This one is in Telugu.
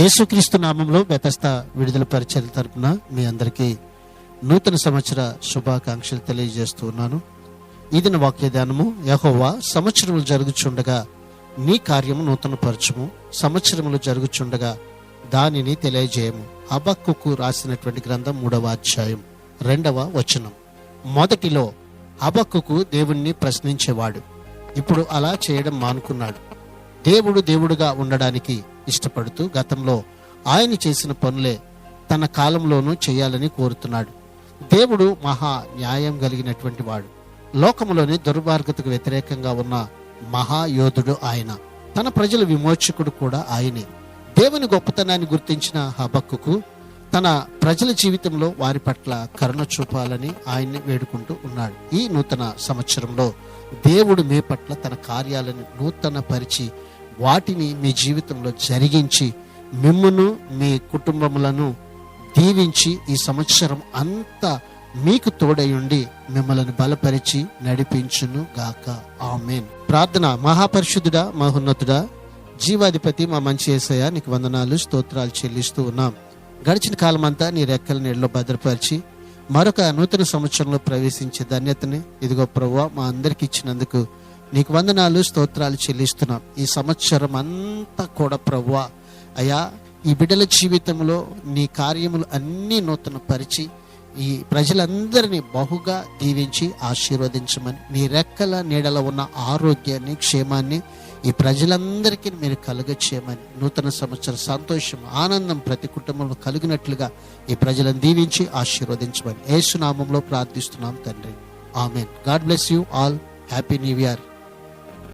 యేసుక్రీస్తు నామంలో బెతస్తా విడుదల పరిచర్య తరపున మీ అందరికీ నూతన సంవత్సర శుభాకాంక్షలు తెలియజేస్తూ ఉన్నాను. ఈ దిన వాక్య ధ్యానము, యెహోవా సంవత్సరములు జరుగుచుండగా నీ కార్యము నూతన పరచుము, సంవత్సరములు జరుగుచుండగా దానిని తెలియజేయము. హబక్కూకు రాసినటువంటి గ్రంథం 3వ అధ్యాయం 2వ వచనం. మొదటిలో హబక్కూకు దేవుణ్ణి ప్రశ్నించేవాడు. ఇప్పుడు అలా చేయడం మానుకున్నాడు. దేవుడుగా ఉండడానికి ఇష్టపడుతూ గతంలో ఆయన చేసిన పనులే తన కాలంలోనూ చేయాలని కోరుతున్నాడు. దేవుడు మహా న్యాయం కలిగినటువంటి వాడు. లోకములోని దుర్మార్గతకు వ్యతిరేకంగా ఉన్న మహాయోధుడు ఆయన. తన ప్రజల విమోచకుడు కూడా ఆయనే. దేవుని గొప్పతనాన్ని గుర్తించిన హబక్కూకు తన ప్రజల జీవితంలో వారి పట్ల కరుణ చూపాలని ఆయన్ని వేడుకుంటూ ఉన్నాడు. ఈ నూతన సంవత్సరంలో దేవుడు మీ పట్ల తన కార్యాలను నూతన పరిచి వాటిని మీ జీవితంలో జరిగించి మిమ్మును మీ కుటుంబములను దీవించి ఈ సంవత్సరం అంతా మీకు తోడయుండి మిమ్మల్ని బలపరిచి నడిపించును గాక. ఆమేన్. ప్రార్థన. మహాపరిశుద్ధుడా, మహోన్నతుడా, జీవాధిపతి, మా మంచి యేసయ్య, నీకు వందనాలు, స్తోత్రాలు చెల్లిస్తూ ఉన్నాం. గడిచిన కాలం అంతా నీ రెక్కల నీళ్ళలో భద్రపరిచి మరొక నూతన సంవత్సరంలో ప్రవేశించే ధన్యతని ఇదిగో ప్రభువా మా అందరికి ఇచ్చినందుకు నీకు వందనాలు, స్తోత్రాలు చెల్లిస్తున్నాం. ఈ సంవత్సరం అంతా కూడా ప్రభువా అయ్యా, ఈ బిడ్డల జీవితంలో నీ కార్యములు అన్నీ నూతన పరిచి ఈ ప్రజలందరినీ బహుగా దీవించి ఆశీర్వదించమని, నీ రెక్కల నీడలో ఉన్న ఆరోగ్యాన్ని, క్షేమాన్ని ఈ ప్రజలందరికీ మీరు కలుగచేయమని, నూతన సంవత్సర సంతోషం, ఆనందం ప్రతి కుటుంబంలో కలిగినట్లుగా ఈ ప్రజలను దీవించి ఆశీర్వదించమని యేసు నామంలో ప్రార్థిస్తున్నాం తండ్రి. ఆమేన్. God bless you all. Happy new year.